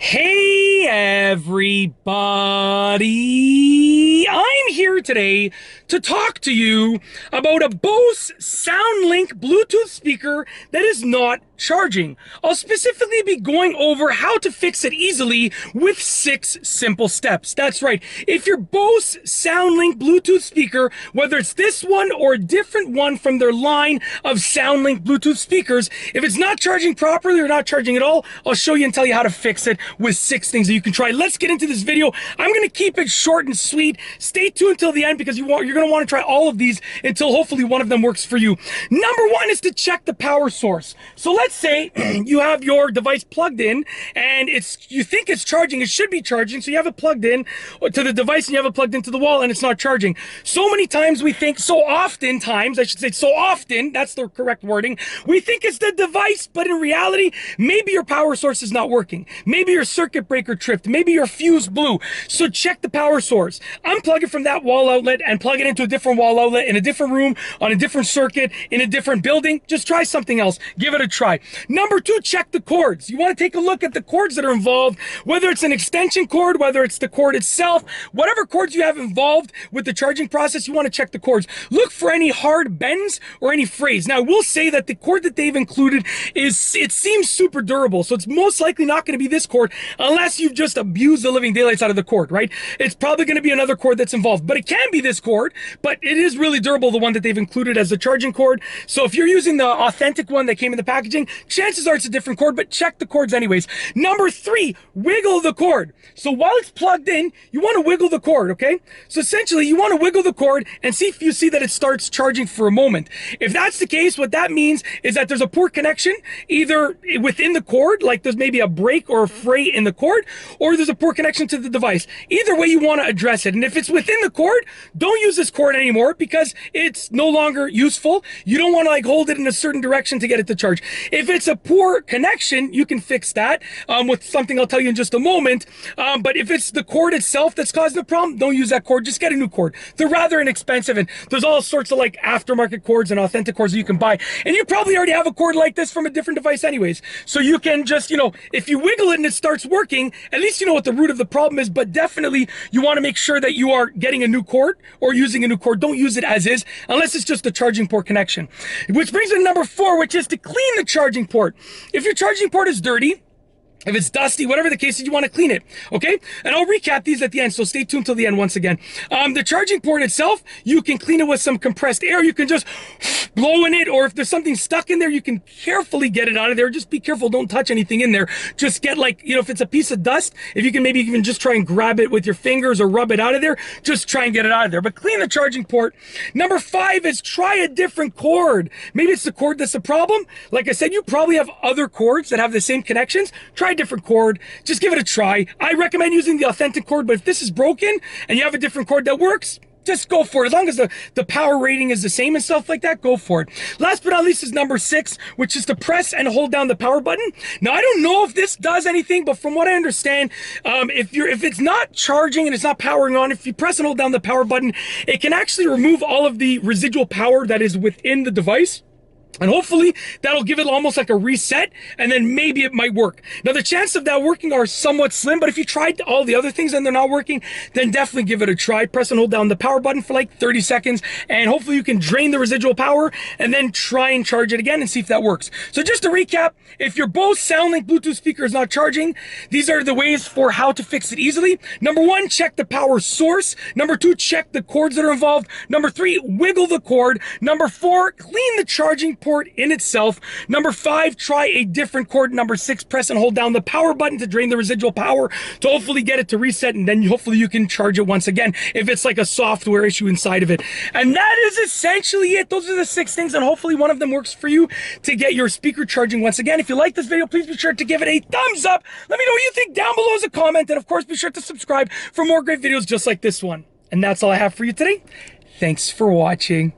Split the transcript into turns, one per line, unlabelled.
Hey everybody! I'm here today to talk to you about a Bose Soundlink Bluetooth speaker that is not charging. I'll specifically be going over how to fix it easily with 6 simple steps. That's right. If your Bose Soundlink Bluetooth speaker, whether it's this one or a different one from their line of Soundlink Bluetooth speakers, if it's not charging properly or not charging at all, I'll show you and tell you how to fix it with 6 things that you can try. Let's get into this video. I'm going to keep it short and sweet. Stay tuned until the end because you're going to want to try all of these until hopefully one of them works for you. Number 1 is to check the power source. So let's say you have your device plugged in and you think it's charging. It should be charging. So you have it plugged in to the device and you have it plugged into the wall and it's not charging. So many times we think, so often, that's the correct wording. We think it's the device, but in reality, maybe your power source is not working. Maybe your circuit breaker tripped. Maybe your fuse blew. So check the power source. Unplug it from that wall outlet and plug it into a different wall outlet in a different room, on a different circuit, in a different building. Just try something else. Give it a try. Number 2, check the cords. You want to take a look at the cords that are involved, whether it's an extension cord, whether it's the cord itself, whatever cords you have involved with the charging process, you want to check the cords. Look for any hard bends or any frays. Now, I will say that the cord that they've included it seems super durable, so it's most likely not going to be this cord unless you've just abused the living daylights out of the cord, right? It's probably going to be another cord that's involved, but it can be this cord, but it is really durable, the one that they've included as the charging cord. So if you're using the authentic one that came in the packaging, chances are it's a different cord, but check the cords anyways. Number 3, wiggle the cord. So while it's plugged in, you want to wiggle the cord, okay? So essentially, you want to wiggle the cord and see if you see that it starts charging for a moment. If that's the case, what that means is that there's a poor connection, either within the cord, like there's maybe a break or a fray in the cord, or there's a poor connection to the device. Either way, you want to address it. And if it's within the cord, don't use this cord anymore because it's no longer useful. You don't want to hold it in a certain direction to get it to charge. If it's a poor connection, you can fix that with something I'll tell you in just a moment. But if it's the cord itself that's causing the problem, don't use that cord. Just get a new cord. They're rather inexpensive, and there's all sorts of aftermarket cords and authentic cords that you can buy. And you probably already have a cord like this from a different device anyways. So you can just, if you wiggle it and it starts working, at least you know what the root of the problem is. But definitely you want to make sure that you are getting a new cord or using a new cord. Don't use it as is unless it's just a charging port connection. Which brings me to number 4, which is to clean the charging port. If your charging port is dirty, if it's dusty, whatever the case is, you want to clean it, okay? And I'll recap these at the end, so stay tuned till the end once again. The charging port itself, you can clean it with some compressed air. You can just blow in it, or if there's something stuck in there, you can carefully get it out of there. Just be careful, don't touch anything in there. Just get if it's a piece of dust, if you can maybe even just try and grab it with your fingers or rub it out of there, just try and get it out of there. But clean the charging port. Number 5 is try a different cord. Maybe it's the cord that's the problem. Like I said, you probably have other cords that have the same connections. Try a different cord. Just give it a try. I recommend using the authentic cord, but if this is broken and you have a different cord that works, just go for it. As long as the power rating is the same and stuff like that, go for it. Last but not least is number 6, which is to press and hold down the power button. Now, I don't know if this does anything, but from what I understand, if it's not charging and it's not powering on, if you press and hold down the power button, it can actually remove all of the residual power that is within the device. And hopefully that'll give it almost like a reset, and then maybe it might work. Now, the chances of that working are somewhat slim, but if you tried all the other things and they're not working, then definitely give it a try. Press and hold down the power button for 30 seconds, and hopefully you can drain the residual power and then try and charge it again and see if that works. So just to recap, if your Bose Soundlink Bluetooth speaker is not charging, these are the ways for how to fix it easily. Number 1, check the power source. Number 2, check the cords that are involved. Number 3, wiggle the cord. Number 4, clean the charging port in itself. Number 5, try a different cord. Number 6, press and hold down the power button to drain the residual power to hopefully get it to reset, and then hopefully you can charge it once again if it's like a software issue inside of it. And that is essentially it. Those are the 6 things, and hopefully one of them works for you to get your speaker charging once again. If you like this video, please be sure to give it a thumbs up. Let me know what you think down below as a comment, and of course be sure to subscribe for more great videos just like this one. And that's all I have for you today. Thanks for watching.